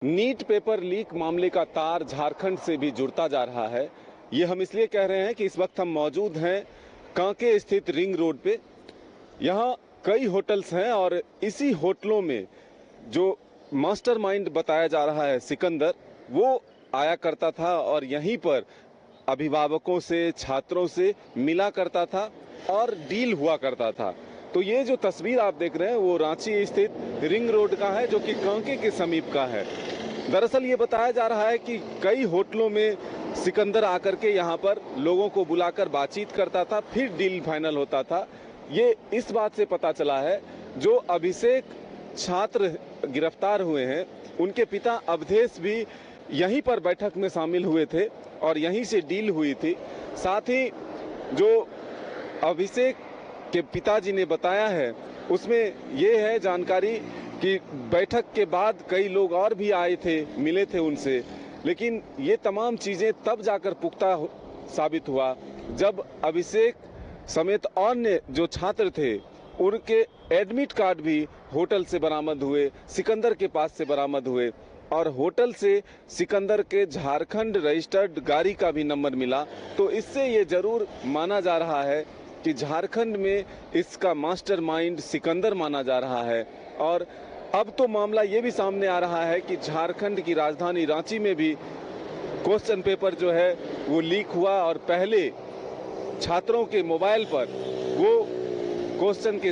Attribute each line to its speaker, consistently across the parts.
Speaker 1: NEET paper leak मामले का तार झारखंड से भी जुड़ता जा रहा है। ये हम इसलिए कह रहे हैं कि इस वक्त हम मौजूद हैं कांके स्थित रिंग रोड पे। यहाँ कई होटल्स हैं और इसी होटलों में जो मास्टरमाइंड बताया जा रहा है सिकंदर, वो आया करता था और यहीं पर अभिभावकों से, छात्रों से मिला करता था और डील हुआ करता था। तो ये जो तस्वीर आप देख रहे हैं वो रांची स्थित रिंग रोड का है, जो कि कांके के समीप का है। दरअसल ये बताया जा रहा है कि कई होटलों में सिकंदर आकर के यहाँ पर लोगों को बुलाकर बातचीत करता था, फिर डील फाइनल होता था। ये इस बात से पता चला है, जो अभिषेक छात्र गिरफ्तार हुए हैं उनके पिता अवधेश भी यहीं पर बैठक में शामिल हुए थे और यहीं से डील हुई थी। साथ ही जो अभिषेक के पिताजी ने बताया है उसमें ये है जानकारी कि बैठक के बाद कई लोग और भी आए थे, मिले थे उनसे, लेकिन ये तमाम चीजें तब जाकर पुख्ता साबित हुआ जब अभिषेक समेत अन्य जो छात्र थे उनके एडमिट कार्ड भी होटल से बरामद हुए, सिकंदर के पास से बरामद हुए और होटल से सिकंदर के झारखंड रजिस्टर्ड गाड़ी का भी नंबर मिला। तो इससे ये जरूर माना जा रहा है कि झारखंड में इसका मास्टरमाइंड सिकंदर माना जा रहा है। और अब तो मामला ये भी सामने आ रहा है कि झारखंड की राजधानी रांची में भी क्वेश्चन पेपर जो है वो लीक हुआ और पहले छात्रों के मोबाइल पर वो क्वेश्चन के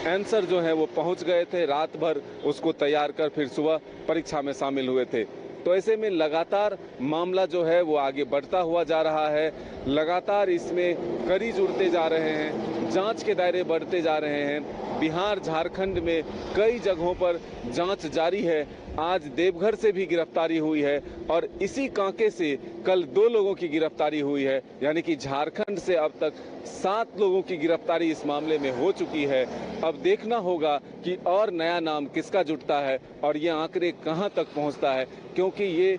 Speaker 1: आंसर जो है वो पहुंच गए थे, रात भर उसको तैयार कर फिर सुबह परीक्षा में शामिल हुए थे। तो ऐसे में लगातार मामला जो है वो आगे बढ़ता हुआ जा रहा है, लगातार इसमें कड़ी जुड़ते जा रहे हैं, जांच के दायरे बढ़ते जा रहे हैं। बिहार, झारखंड में कई जगहों पर जांच जारी है। आज देवघर से भी गिरफ्तारी हुई है और इसी कांके से कल 2 लोगों की गिरफ्तारी हुई है, यानी कि झारखंड से अब तक 7 लोगों की गिरफ्तारी इस मामले में हो चुकी है। अब देखना होगा कि और नया नाम किसका जुटता है और ये आंकड़े कहां तक पहुंचता है, क्योंकि ये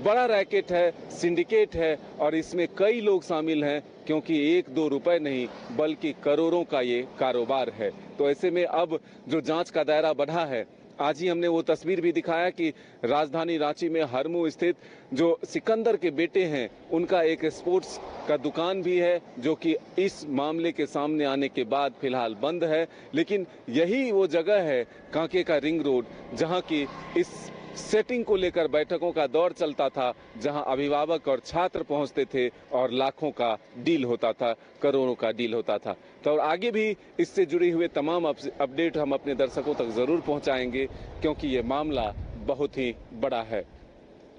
Speaker 1: बड़ा रैकेट है, सिंडिकेट है और इसमें कई लोग शामिल हैं, क्योंकि 1-2 रुपए नहीं बल्कि करोड़ों का ये कारोबार है। तो ऐसे में अब जो जांच का दायरा बढ़ा है, आज ही हमने वो तस्वीर भी दिखाया कि राजधानी रांची में हरमू स्थित जो सिकंदर के बेटे हैं उनका एक स्पोर्ट्स का दुकान भी है, जो कि इस मामले के सामने आने के बाद फिलहाल बंद है। लेकिन यही वो जगह है कांके का रिंग रोड, जहां की इस सेटिंग को लेकर बैठकों का दौर चलता था, जहां अभिभावक और छात्र पहुंचते थे और लाखों का डील होता था, करोड़ों का डील होता था। तो आगे भी इससे जुड़ी हुए तमाम अपडेट हम अपने दर्शकों तक जरूर पहुंचाएंगे, क्योंकि ये मामला बहुत ही बड़ा है।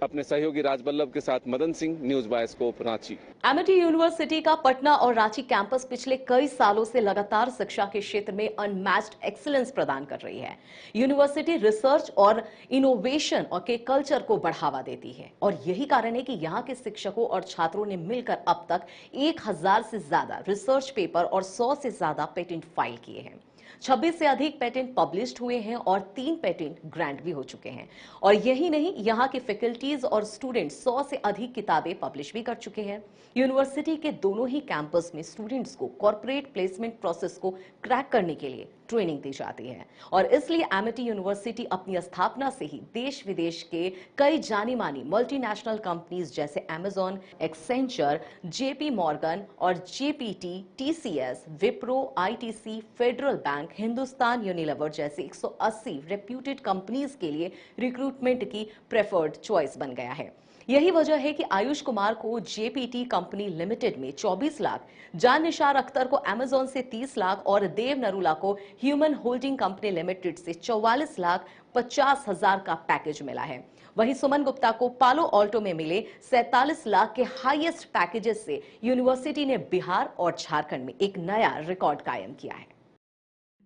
Speaker 1: अपने सहयोगी राजबल्लभ के साथ Madan Singh, news bioscope, Ranchi.
Speaker 2: Amity university का पटना और रांची कैंपस पिछले कई सालों से लगातार शिक्षा के क्षेत्र में अनमैच्ड एक्सीलेंस प्रदान कर रही है। यूनिवर्सिटी रिसर्च और इनोवेशन और के कल्चर को बढ़ावा देती है और यही कारण है कि यहाँ के शिक्षकों और छात्रों ने मिलकर अब तक 1000 से ज्यादा रिसर्च पेपर और 100 से ज्यादा पेटेंट फाइल किए हैं। 26 से अधिक पेटेंट पब्लिश्ड हुए हैं और 3 पेटेंट ग्रांट भी हो चुके हैं। और यही नहीं, यहाँ के फैकल्टीज और स्टूडेंट 100 से अधिक किताबें पब्लिश भी कर चुके हैं। यूनिवर्सिटी के दोनों ही कैंपस में स्टूडेंट्स को कॉर्पोरेट प्लेसमेंट प्रोसेस को क्रैक करने के लिए ट्रेनिंग दी जाती है और इसलिए एमिटी यूनिवर्सिटी अपनी स्थापना से ही देश विदेश के कई जानी मानी मल्टीनेशनल कंपनीज जैसे अमेजॉन, एक्सेंचर, जेपी मॉर्गन और GPT, TCS, Wipro, ITC, federal bank, Hindustan Unilever जैसे 180 रेप्यूटेड कंपनीज के लिए रिक्रूटमेंट की प्रेफर्ड चॉइस बन गया है। यही वजह है कि आयुष कुमार को जेपीटी कंपनी लिमिटेड में 24 लाख, जान निशार अख्तर को अमेजॉन से 30 लाख और देव नरूला को ह्यूमन होल्डिंग कंपनी लिमिटेड से 44 लाख 50 हजार का पैकेज मिला है। वहीं सुमन गुप्ता को पालो ऑल्टो में मिले 47 लाख के हाईएस्ट पैकेजेस से यूनिवर्सिटी ने बिहार और झारखंड में एक नया रिकॉर्ड कायम किया है।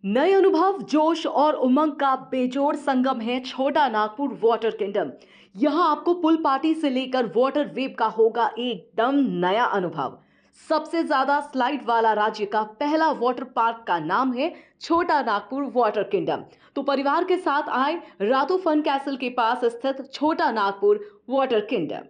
Speaker 2: नए अनुभव, जोश और उमंग का बेजोड़ संगम है छोटा नागपुर वाटर किंगडम। यहां आपको पुल पार्टी से लेकर वाटर वेव का होगा एकदम नया अनुभव। सबसे ज्यादा स्लाइड वाला राज्य का पहला वाटर पार्क का नाम है छोटा नागपुर वाटर किंगडम। तो परिवार के साथ आए रातू फन कैसल के पास स्थित छोटा नागपुर वाटर किंगडम।